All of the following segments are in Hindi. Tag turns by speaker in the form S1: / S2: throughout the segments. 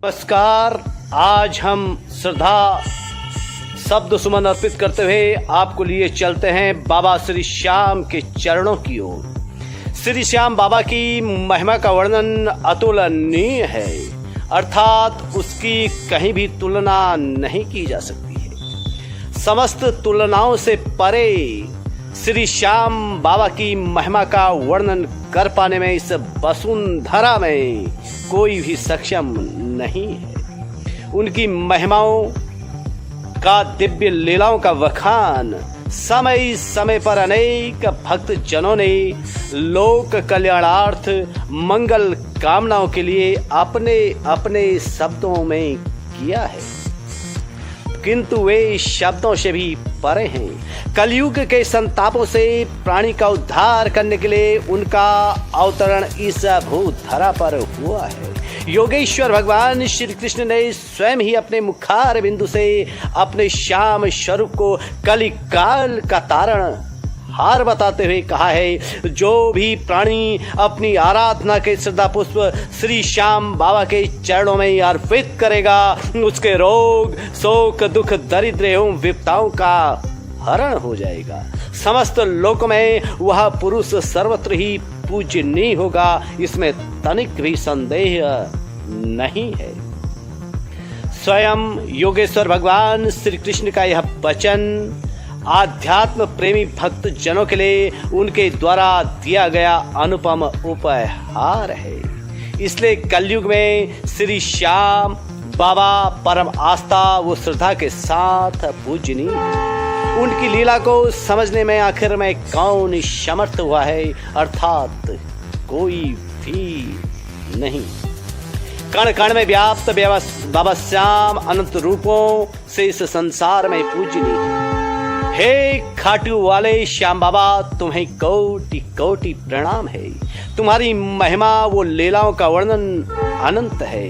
S1: नमस्कार। आज हम श्रद्धा शब्द सुमन अर्पित करते हुए आपको लिए चलते हैं बाबा श्री श्याम के चरणों की ओर। श्री श्याम बाबा की महिमा का वर्णन अतुलनीय है, अर्थात उसकी कहीं भी तुलना नहीं की जा सकती है। समस्त तुलनाओं से परे श्री श्याम बाबा की महिमा का वर्णन कर पाने में इस वसुंधरा में कोई भी सक्षम नहीं है। उनकी महिमाओं का, दिव्य लीलाओं का वखान समय समय पर अनेक भक्त जनों ने लोक कल्याणार्थ मंगल कामनाओं के लिए अपने अपने शब्दों में किया है, किंतु वे शब्दों से भी परे हैं। कलयुग के संतापों से प्राणी का उद्धार करने के लिए उनका अवतरण इस भूधरा पर हुआ है। योगेश्वर भगवान श्री कृष्ण ने स्वयं ही अपने मुखार बिंदु से अपने श्याम स्वरूप को कलिकाल का तारण हार बताते हुए कहा है, जो भी प्राणी अपनी आराधना के श्रद्धा पुष्प श्री श्याम बाबा के चरणों में अर्पित करेगा, उसके रोग शोक दुख दरिद्र एवं विपदाओं का हरण हो जाएगा। समस्त लोक में वह पुरुष सर्वत्र ही पूजनीय होगा, इसमें तनिक भी संदेह नहीं है। स्वयं योगेश्वर भगवान श्री कृष्ण का यह वचन आध्यात्म प्रेमी भक्त जनों के लिए उनके द्वारा दिया गया अनुपम उपहार है। इसलिए कलयुग में श्री श्याम बाबा परम आस्था व श्रद्धा के साथ पूजनीय है। उनकी लीला को समझने में आखिर में कौन समर्थ हुआ है, अर्थात कोई भी नहीं। कण कण में व्याप्त बाबा श्याम अनंत रूपों से इस संसार में पूजनीय है। हे खाटू वाले श्याम बाबा, तुम्हें कोटि कोटि प्रणाम है। तुम्हारी महिमा वो लीलाओं का वर्णन अनंत है।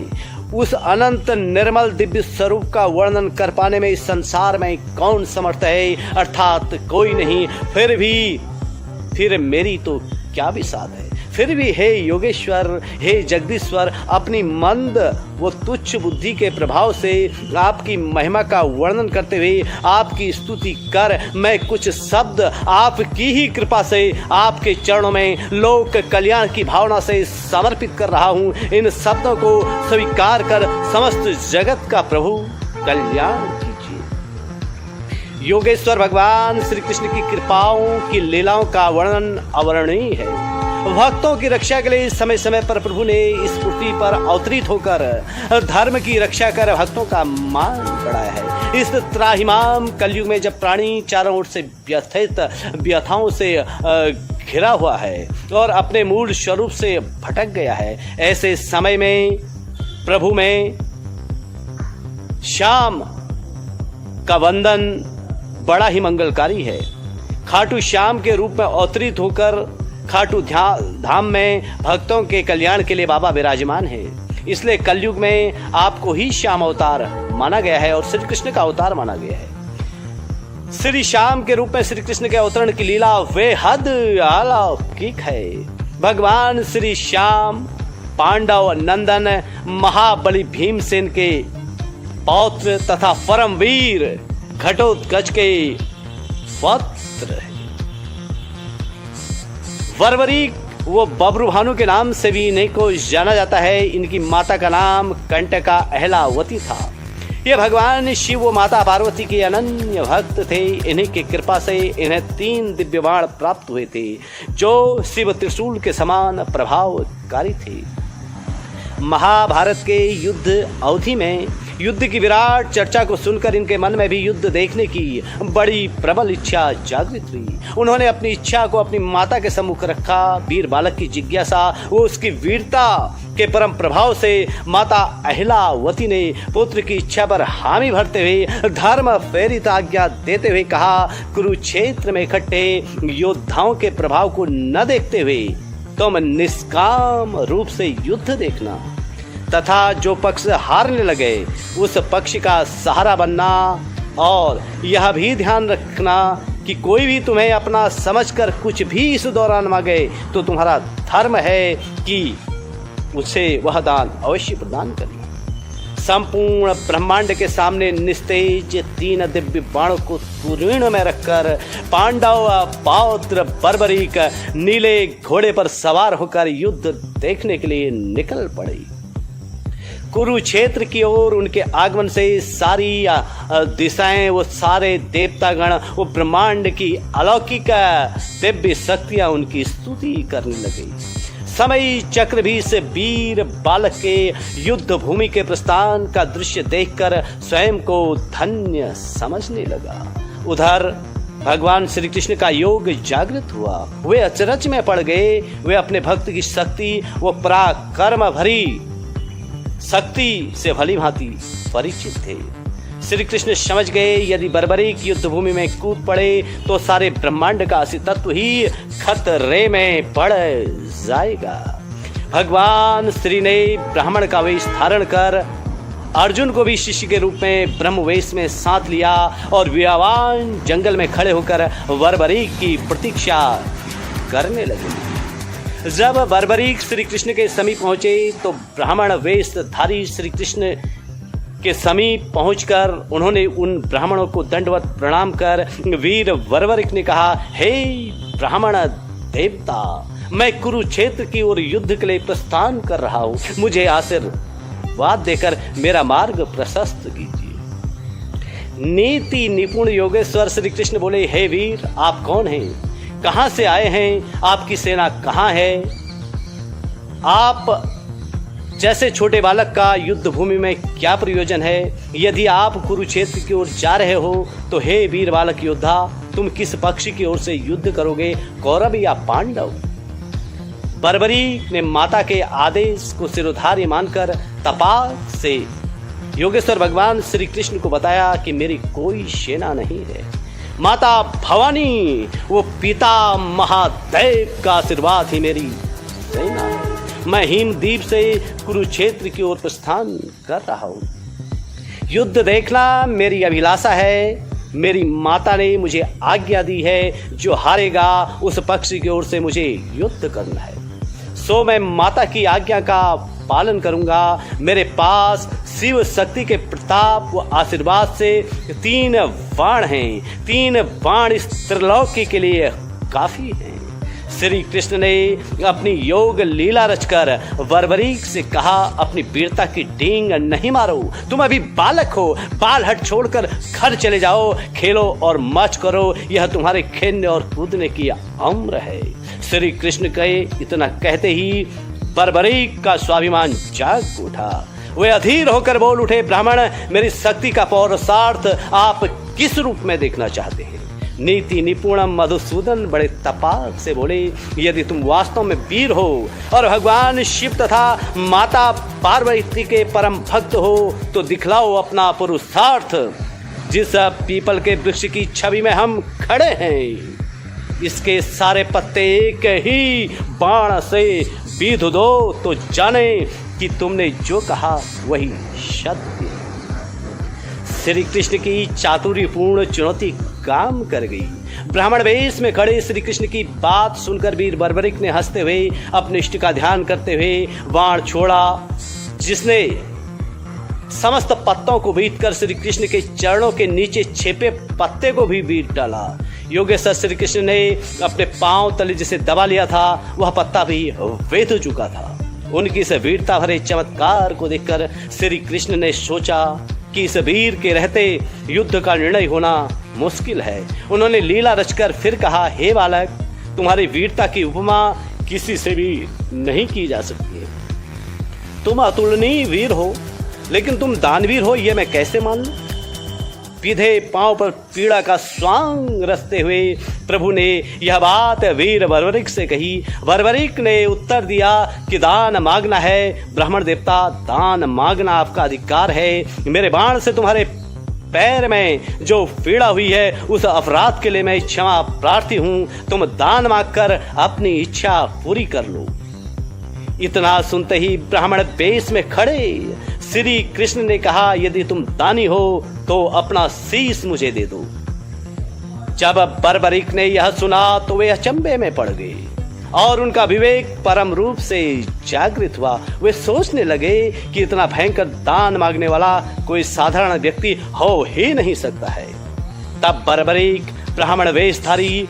S1: उस अनंत निर्मल दिव्य स्वरूप का वर्णन कर पाने में इस संसार में कौन समर्थ है, अर्थात कोई नहीं। फिर मेरी तो क्या विसाद है। फिर भी हे योगेश्वर, हे जगदीश्वर, अपनी मंद वो तुच्छ बुद्धि के प्रभाव से आपकी महिमा का वर्णन करते हुए आपकी स्तुति कर मैं कुछ शब्द आपकी ही कृपा से आपके चरणों में लोक कल्याण की भावना से समर्पित कर रहा हूँ। इन शब्दों को स्वीकार कर समस्त जगत का प्रभु कल्याण कीजिए। योगेश्वर भगवान श्री कृष्ण की कृपाओं की लीलाओं का वर्णन अवर्णनीय है। भक्तों की रक्षा के लिए समय समय पर प्रभु ने इस पृथ्वी पर अवतरित होकर धर्म की रक्षा कर भक्तों का मान बढ़ाया है। इस त्राहिमाम कलयुग में जब प्राणी चारों ओर से व्यथाओं से घिरा हुआ है और अपने मूल स्वरूप से भटक गया है, ऐसे समय में प्रभु में श्याम का वंदन बड़ा ही मंगलकारी है। खाटू श्याम के रूप में अवतरित होकर खाटू धाम में भक्तों के कल्याण के लिए बाबा विराजमान है। इसलिए कलयुग में आपको ही श्याम अवतार माना गया है और श्री कृष्ण का अवतार माना गया है। श्री श्याम के रूप में श्री कृष्ण के अवतरण की लीला बेहद अलौकिक है। भगवान श्री श्याम पांडव नंदन महाबली भीमसेन के पौत्र तथा परमवीर घटोत्कच के पुत्र है। वरवरी वो बब्रू भानु के नाम से भी इन्हीं को जाना जाता है। इनकी माता का नाम कंटका अहलावती था। ये भगवान शिव व माता पार्वती के अनन्य भक्त थे। इन्हीं की कृपा से इन्हें 3 दिव्य बाण प्राप्त हुए थे, जो शिव त्रिशूल के समान प्रभावकारी थे। महाभारत के युद्ध अवधि में युद्ध की विराट चर्चा को सुनकर इनके मन में भी युद्ध देखने की बड़ी प्रबल इच्छा जागृत हुई। उन्होंने अपनी इच्छा को अपनी माता के सम्मुख रखा। वीर बालक की जिज्ञासा वो उसकी वीरता के परम प्रभाव से माता अहिलावती ने पुत्र की इच्छा पर हामी भरते हुए धर्म प्रेरित आज्ञा देते हुए कहा, कुरुक्षेत्र में इकट्ठे योद्धाओं के प्रभाव को न देखते हुए तुम निष्काम रूप से युद्ध देखना तथा जो पक्ष हारने लगे उस पक्ष का सहारा बनना, और यह भी ध्यान रखना कि कोई भी तुम्हें अपना समझकर कुछ भी इस दौरान मांगे तो तुम्हारा धर्म है कि उसे वह दान अवश्य प्रदान करना। संपूर्ण ब्रह्मांड के सामने निस्तेज 3 दिव्य बाणों को तुरीण में रखकर पांडव पौत्र बर्बरीक नीले घोड़े पर सवार होकर युद्ध देखने के लिए निकल पड़े। कुरुक्षेत्र की ओर उनके आगमन से सारी दिशाएं, वो सारे देवतागण, वो ब्रह्मांड की अलौकिक दिव्य शक्तियां उनकी स्तुति करने लगी। समय चक्र भी से वीर बालक के युद्ध भूमि के प्रस्थान का दृश्य देखकर स्वयं को धन्य समझने लगा। उधर भगवान श्री कृष्ण का योग जागृत हुआ। वे अचरज में पड़ गए। वे अपने भक्त की शक्ति, वो पराक्रम भरी शक्ति से भली भांति परिचित थे। श्री कृष्ण समझ गए यदि बर्बरीक युद्ध भूमि में कूद पड़े तो सारे ब्रह्मांड का अस्तित्व ही खतरे में पड़ जाएगा। भगवान श्री ने ब्राह्मण का वेश धारण कर अर्जुन को भी शिष्य के रूप में ब्रह्मवेश में साथ लिया और वीरावान जंगल में खड़े होकर बर्बरीक की प्रतीक्षा करने लगे। जब बर्बरीक श्री कृष्ण के समीप पहुंचे तो ब्राह्मण वेशधारी श्री कृष्ण के समीप पहुंचकर उन्होंने उन ब्राह्मणों को दंडवत प्रणाम कर वीर बर्बरीक ने कहा, हे ब्राह्मण देवता, मैं कुरुक्षेत्र की ओर युद्ध के लिए प्रस्थान कर रहा हूं। मुझे आशीर्वाद देकर मेरा मार्ग प्रशस्त कीजिए। नीति निपुण योगेश्वर श्री कृष्ण बोले, हे वीर, आप कौन हैं? कहां से आए हैं? आपकी सेना कहां है? आप जैसे छोटे बालक का युद्ध भूमि में क्या प्रयोजन है? यदि आप कुरुक्षेत्र की ओर जा रहे हो तो हे वीर बालक योद्धा, तुम किस पक्ष की ओर से युद्ध करोगे, कौरव या पांडव? बर्बरीक ने माता के आदेश को सिरोधार्य मानकर तपाक से योगेश्वर भगवान श्री कृष्ण को बताया कि मेरी कोई सेना नहीं है। माता भवानी, वो पिता महादेव का आशीर्वाद ही मेरी सेना है। मैं हिमद्वीप से कुरुक्षेत्र की ओर प्रस्थान कर रहा हूं। युद्ध देखना मेरी अभिलाषा है। मेरी माता ने मुझे आज्ञा दी है, जो हारेगा उस पक्ष की ओर से मुझे युद्ध करना है। सो मैं माता की आज्ञा का पालन करूंगा। मेरे पास शिव शक्ति के प्रताप व आशीर्वाद से 3 बाण हैं। 3 बाण इस त्रिलोकी के लिए काफी हैं। श्री कृष्ण ने अपनी योग लीला रचकर बर्बरीक से कहा, अपनी वीरता की डींग नहीं मारो, तुम अभी बालक हो। बाल हट छोड़कर घर चले जाओ, खेलो और मौज करो, यह तुम्हारे खेलने और कूदने की उम्र है। श्री कृष्ण कहे, इतना कहते ही बर्बरीक का स्वाभिमान जाग उठा। वे अधीर होकर बोल उठे, ब्राह्मण, मेरी शक्ति का पौरुषार्थ आप किस रूप में देखना चाहते हैं? नीति निपुण मधुसूदन बड़े तपाक से बोले, यदि तुम वास्तव में वीर हो और भगवान शिव तथा माता पार्वती के परम भक्त हो तो दिखलाओ अपना पुरुषार्थ। जिस पीपल के वृक्ष की छवि में हम खड़े हैं, इसके सारे पत्ते एक ही बाण से बीध दो तो जाने कि तुमने जो कहा वही सत्य। श्री कृष्ण की चातुर्यपूर्ण चुनौती काम कर गई। ब्राह्मण वेश में खड़े श्री कृष्ण की बात सुनकर वीर बर्बरीक ने हंसते हुए अपने इष्ट का ध्यान करते हुए बाण छोड़ा, जिसने समस्त पत्तों को बीत कर श्री कृष्ण के चरणों के नीचे छिपे पत्ते को भी बीत डाला। योगेश्वर श्री कृष्ण ने अपने पांव तले जिसे दबा लिया था, वह पत्ता भी वेध चुका था। उनकी इस वीरता भरे चमत्कार को देखकर श्री कृष्ण ने सोचा कि इस वीर के रहते युद्ध का निर्णय होना मुश्किल है। उन्होंने लीला रचकर फिर कहा, हे बालक, तुम्हारी वीरता की उपमा किसी से भी नहीं की जा सकती है। तुम अतुलनीय वीर हो, लेकिन तुम दानवीर हो, यह मैं कैसे मान लूं? सीधे पांव पर पीड़ा का स्वांग रचते हुए प्रभु ने यह बात वीर बर्बरीक से कही। बर्बरीक ने उत्तर दिया कि दान मांगना है ब्राह्मण देवता, दान मांगना आपका अधिकार है। मेरे बाण से तुम्हारे पैर में जो पीड़ा हुई है उस अपराध के लिए मैं क्षमा प्रार्थी हूं। तुम दान मांगकर अपनी इच्छा पूरी कर लो। इतना सुनते ही ब्राह्मण वेश में खड़े श्री कृष्ण ने कहा, यदि तुम दानी हो तो अपना शीश मुझे दे दो। जब बर्बरीक ने यह सुना तो वे अचंभे में पड़ गए। और उनका विवेक परम रूप से जागृत हुआ। वे सोचने लगे कि इतना भयंकर दान मांगने वाला कोई साधारण व्यक्ति हो ही नहीं सकता है। तब बर्बरीक ब्राह्मण वेशधारी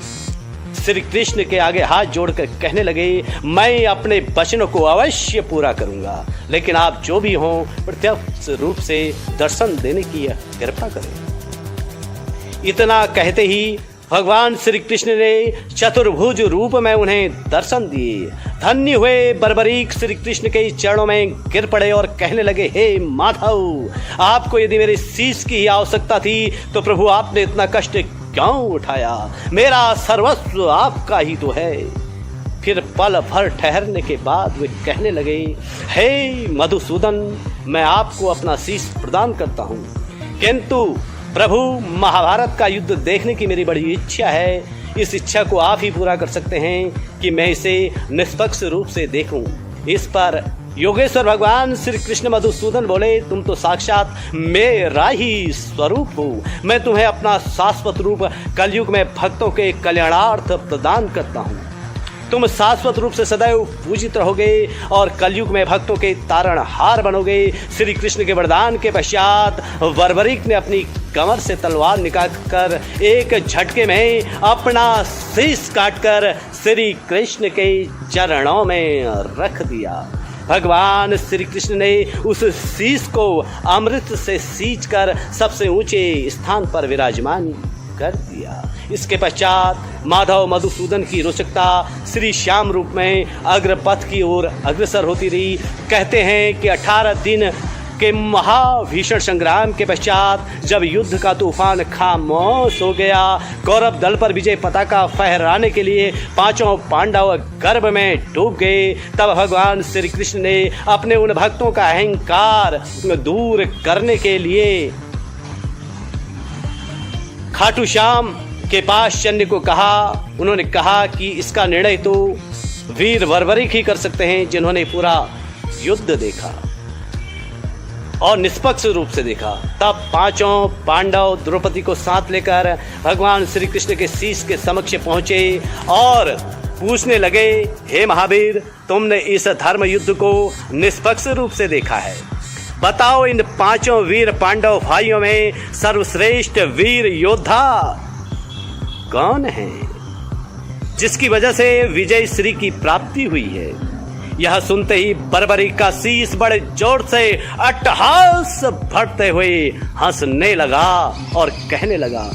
S1: श्री कृष्ण के आगे हाथ जोड़कर कहने लगे, मैं अपने वचनों को अवश्य पूरा करूंगा, लेकिन आप जो भी हों प्रत्यक्ष रूप से दर्शन देने की कृपा करें। इतना कहते ही भगवान श्री कृष्ण ने चतुर्भुज रूप में उन्हें दर्शन दिए। धन्य हुए बर्बरीक श्री कृष्ण के चरणों में गिर पड़े और कहने लगे, हे माधव, आपको यदि मेरे शीश की ही आवश्यकता थी तो प्रभु आपने इतना कष्ट क्यों उठाया? मेरा सर्वस्व आपका ही तो है। फिर पल भर ठहरने के बाद वे कहने लगे, हे मधुसूदन, मैं आपको अपना शीश प्रदान करता हूँ, किंतु प्रभु महाभारत का युद्ध देखने की मेरी बड़ी इच्छा है। इस इच्छा को आप ही पूरा कर सकते हैं कि मैं इसे निष्पक्ष रूप से देखूं। इस पर योगेश्वर भगवान श्री कृष्ण मधुसूदन बोले, तुम तो साक्षात मेरा ही स्वरूप हो। मैं तुम्हें अपना शाश्वत रूप कलयुग में भक्तों के कल्याणार्थ प्रदान करता हूँ। तुम शाश्वत रूप से सदैव पूजित रहोगे और कलयुग में भक्तों के तारणहार बनोगे। श्री कृष्ण के वरदान के पश्चात बर्बरीक ने अपनी कमर से तलवार निकालकर एक झटके में अपना शीश काटकर श्री कृष्ण के चरणों में रख दिया। भगवान श्री कृष्ण ने उस शीश को अमृत से सींचकर सबसे ऊंचे स्थान पर विराजमान कर दिया। इसके पश्चात माधव मधुसूदन की रोचकता श्री श्याम रूप में अग्रपथ की ओर अग्रसर होती रही। कहते हैं कि 18 दिन के महाभीषण संग्राम के पश्चात जब युद्ध का तूफान खामोश हो गया, कौरव दल पर विजय पताका फहराने के लिए पांचों पांडव गर्भ में डूब गए, तब भगवान श्री कृष्ण ने अपने उन भक्तों का अहंकार दूर करने के लिए खाटू श्याम के पास चलने को कहा। उन्होंने कहा कि इसका निर्णय तो वीर बर्बरीक ही कर सकते हैं, जिन्होंने पूरा युद्ध देखा और निष्पक्ष रूप से देखा। तब पांचों पांडव द्रौपदी को साथ लेकर भगवान श्री कृष्ण के शीश के समक्ष पहुंचे और पूछने लगे, हे महावीर, तुमने इस धर्म युद्ध को निष्पक्ष रूप से देखा है। बताओ, इन पांचों वीर पांडव भाइयों में सर्वश्रेष्ठ वीर योद्धा कौन है, जिसकी वजह से विजय श्री की प्राप्ति हुई है? यह सुनते ही बर्बरीक का शीश बड़े जोर से अट्टहास भरते हुए हंसने लगा और कहने लगा,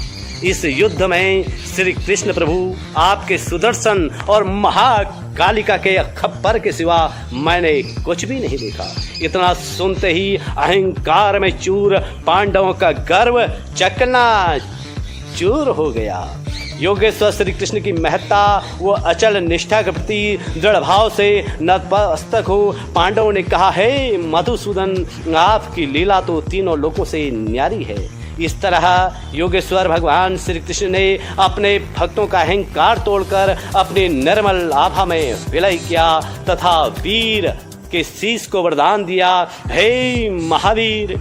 S1: इस युद्ध में श्री कृष्ण प्रभु आपके सुदर्शन और महाकालिका के खप्पर के सिवा मैंने कुछ भी नहीं देखा। इतना सुनते ही अहंकार में चूर पांडवों का गर्व चकना चूर हो गया। योगेश्वर श्री कृष्ण की महत्ता व अचल निष्ठा के प्रति दृढ़ भाव से नतमस्तक हो पांडवों ने कहा, हे मधुसूदन, आपकी लीला तो तीनों लोकों से न्यारी है। इस तरह योगेश्वर भगवान श्री कृष्ण ने अपने भक्तों का अहंकार तोड़कर अपनी निर्मल आभा में विलय किया तथा वीर के शीश को वरदान दिया, हे महावीर,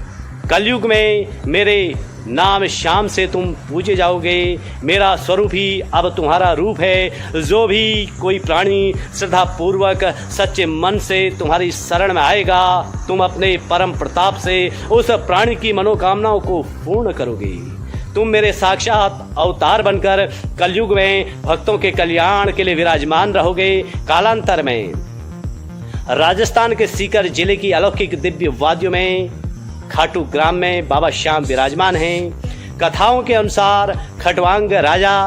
S1: कलयुग में मेरे नाम श्याम से तुम पूजे जाओगे। मेरा स्वरूप ही अब तुम्हारा रूप है। जो भी कोई प्राणी श्रद्धा पूर्वक सच्चे मन से तुम्हारी शरण में आएगा, तुम अपने परम प्रताप से उस प्राणी की मनोकामनाओं को पूर्ण करोगे। तुम मेरे साक्षात अवतार बनकर कलयुग में भक्तों के कल्याण के लिए विराजमान रहोगे। कालांतर में राजस्थान के सीकर जिले की अलौकिक दिव्य वादियों में खाटू ग्राम में बाबा श्याम विराजमान हैं। कथाओं के अनुसार खटवांग राजा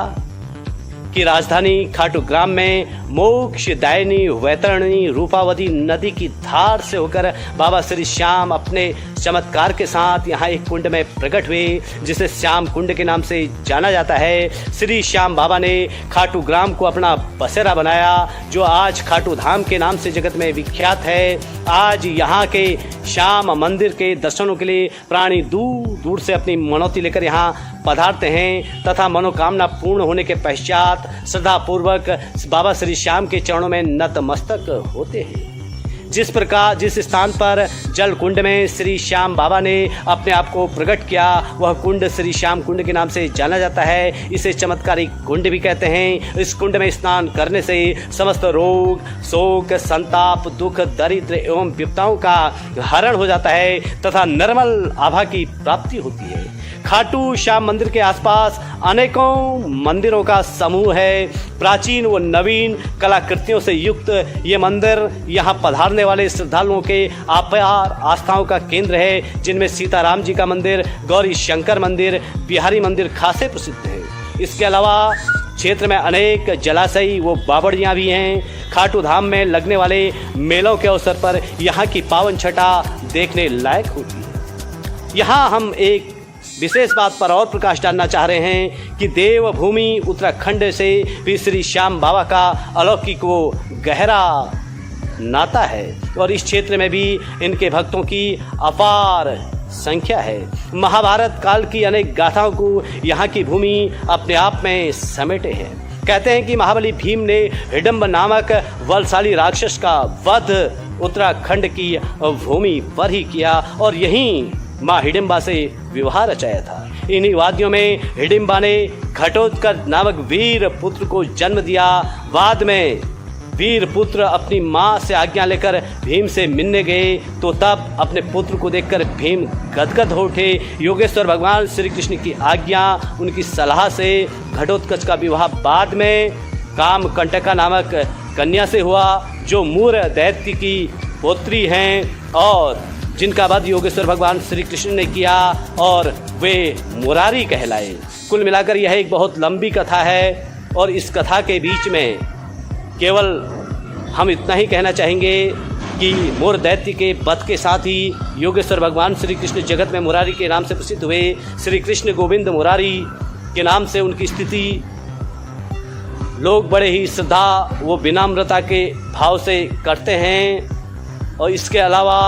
S1: की राजधानी खाटू ग्राम में मोक्षदायिनी वैतरणी रूपावती नदी की धार से होकर बाबा श्री श्याम अपने चमत्कार के साथ यहाँ एक कुंड में प्रकट हुए, जिसे श्याम कुंड के नाम से जाना जाता है। श्री श्याम बाबा ने खाटू ग्राम को अपना बसेरा बनाया, जो आज खाटू धाम के नाम से जगत में विख्यात है। आज यहाँ के श्याम मंदिर के दर्शनों के लिए प्राणी दूर दूर से अपनी मनौती लेकर यहाँ पधारते हैं तथा मनोकामना पूर्ण होने के पश्चात श्रद्धा पूर्वक बाबा श्री श्याम के चरणों में नतमस्तक होते हैं। जिस स्थान पर जल कुंड में श्री श्याम बाबा ने अपने आप को प्रकट किया, वह कुंड श्री श्याम कुंड के नाम से जाना जाता है। इसे चमत्कारिक कुंड भी कहते हैं। इस कुंड में स्नान करने से समस्त रोग, शोक, संताप, दुख, दरिद्र एवं विपदाओं का हरण हो जाता है तथा निर्मल आभा की प्राप्ति होती है। खाटू श्याम मंदिर के आसपास अनेकों मंदिरों का समूह है। प्राचीन व नवीन कलाकृतियों से युक्त ये मंदिर यहाँ पधारने वाले श्रद्धालुओं के अपार आस्थाओं का केंद्र है, जिनमें सीताराम जी का मंदिर, गौरी शंकर मंदिर, बिहारी मंदिर खासे प्रसिद्ध हैं। इसके अलावा क्षेत्र में अनेक जलाशय व बावड़ियाँ भी हैं। खाटू धाम में लगने वाले मेलों के अवसर पर यहाँ की पावन छटा देखने लायक होती है। यहाँ हम एक विशेष बात पर और प्रकाश डालना चाह रहे हैं कि देवभूमि उत्तराखंड से भी श्री श्याम बाबा का अलौकिक वो गहरा नाता है और इस क्षेत्र में भी इनके भक्तों की अपार संख्या है। महाभारत काल की अनेक गाथाओं को यहाँ की भूमि अपने आप में समेटे है। कहते हैं कि महाबली भीम ने हिडम्ब नामक बलशाली राक्षस का वध उत्तराखंड की भूमि पर ही किया और यहीं माँ हिडिंबा से विवाह रचाया था। इन्हीं वादियों में हिडिंबा ने घटोत्कच नामक वीर पुत्र को जन्म दिया। बाद में वीर पुत्र अपनी माँ से आज्ञा लेकर भीम से मिलने गए तो तब अपने पुत्र को देखकर भीम गदगद हो उठे। योगेश्वर भगवान श्री कृष्ण की आज्ञा, उनकी सलाह से घटोत्कच का विवाह बाद में कामकंटका नामक कन्या से हुआ, जो मूर दैत्य की पुत्री हैं और जिनका वध योगेश्वर भगवान श्री कृष्ण ने किया और वे मुरारी कहलाए। कुल मिलाकर यह एक बहुत लंबी कथा है और इस कथा के बीच में केवल हम इतना ही कहना चाहेंगे कि मूर दैत्य के वध के साथ ही योगेश्वर भगवान श्री कृष्ण जगत में मुरारी के नाम से प्रसिद्ध हुए। श्री कृष्ण गोविंद मुरारी के नाम से उनकी स्थिति लोग बड़े ही श्रद्धा व विनम्रता के भाव से करते हैं। और इसके अलावा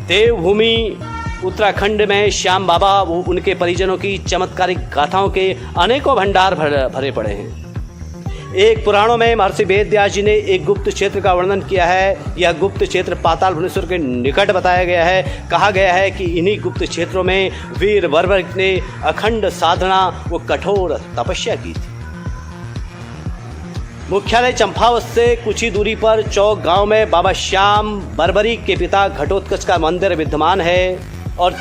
S1: देवभूमि उत्तराखंड में श्याम बाबा व उनके परिजनों की चमत्कारिक गाथाओं के अनेकों भंडार भरे पड़े हैं। एक पुराणों में महर्षि वेदव्यास जी ने एक गुप्त क्षेत्र का वर्णन किया है। यह गुप्त क्षेत्र पाताल भुवनेश्वर के निकट बताया गया है। कहा गया है कि इन्हीं गुप्त क्षेत्रों में वीर बर्बर ने अखंड साधना व कठोर तपस्या की थी। मुख्यालय चंपावत से कुछ ही दूरी पर चौक गांव में बाबा श्याम बर्बरी के पिता घटोत्कच का मंदिर विद्यमान है और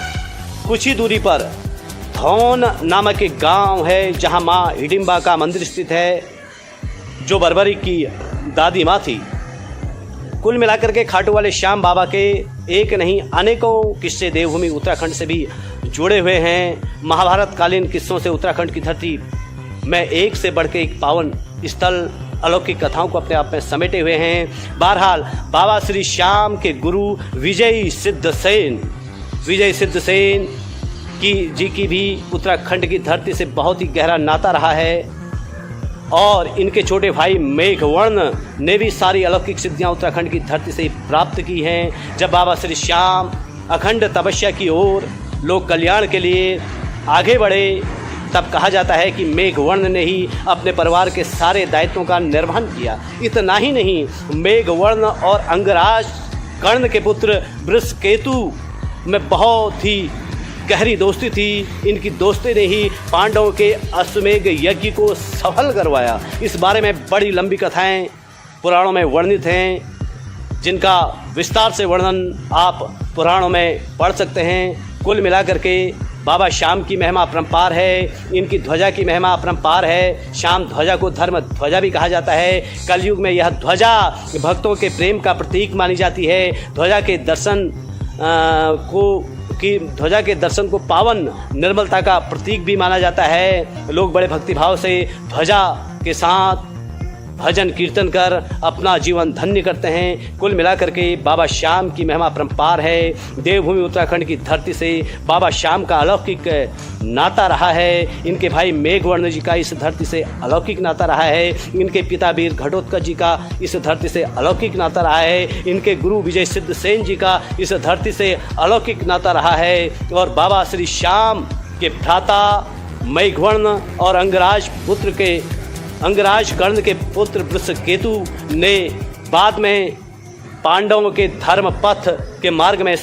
S1: कुछ ही दूरी पर धौन नामक एक गांव है जहां मां हिडिंबा का मंदिर स्थित है, जो बर्बरी की दादी माँ थी। कुल मिलाकर के खाटू वाले श्याम बाबा के एक नहीं अनेकों किस्से देवभूमि उत्तराखंड से भी जुड़े हुए हैं। महाभारत कालीन किस्सों से उत्तराखंड की धरती में एक से बढ़ के एक पावन स्थल अलौकिक कथाओं को अपने आप में समेटे हुए हैं। बहरहाल बाबा श्री श्याम के गुरु विजय सिद्ध सेन जी की भी उत्तराखंड की धरती से बहुत ही गहरा नाता रहा है और इनके छोटे भाई मेघवर्ण ने भी सारी अलौकिक सिद्धियां उत्तराखंड की धरती से प्राप्त की हैं। जब बाबा श्री श्याम अखंड तपस्या की ओर लोक कल्याण के लिए आगे बढ़े तब कहा जाता है कि मेघवर्ण ने ही अपने परिवार के सारे दायित्वों का निर्वहन किया। इतना ही नहीं, मेघवर्ण और अंगराज कर्ण के पुत्र वृषकेतु में बहुत ही गहरी दोस्ती थी। इनकी दोस्ती ने ही पांडवों के अश्वमेध यज्ञ को सफल करवाया। इस बारे में बड़ी लंबी कथाएं पुराणों में वर्णित हैं, जिनका विस्तार से वर्णन आप पुराणों में पढ़ सकते हैं। कुल मिलाकर के बाबा श्याम की महिमा अपरंपार है। इनकी ध्वजा की महिमा अपरंपार है। श्याम ध्वजा को धर्म ध्वजा भी कहा जाता है। कलयुग में यह ध्वजा भक्तों के प्रेम का प्रतीक मानी जाती है। ध्वजा के दर्शन को पावन निर्मलता का प्रतीक भी माना जाता है। लोग बड़े भक्तिभाव से ध्वजा के साथ भजन कीर्तन कर अपना जीवन धन्य करते हैं। कुल मिलाकर के बाबा श्याम की महिमा अपरंपार है। देवभूमि उत्तराखंड की धरती से बाबा श्याम का अलौकिक नाता रहा है। इनके भाई मेघवर्ण जी का इस धरती से अलौकिक नाता रहा है। इनके पिता वीर घटोत्कच जी का इस धरती से अलौकिक नाता रहा है। इनके गुरु विजय सिद्ध सेन जी का इस धरती से अलौकिक नाता रहा है। और बाबा श्री श्याम के भ्राता मेघवर्ण और अंगराज कर्ण के पुत्र वृषकेतु ने बाद में पांडवों के धर्म पथ के मार्ग में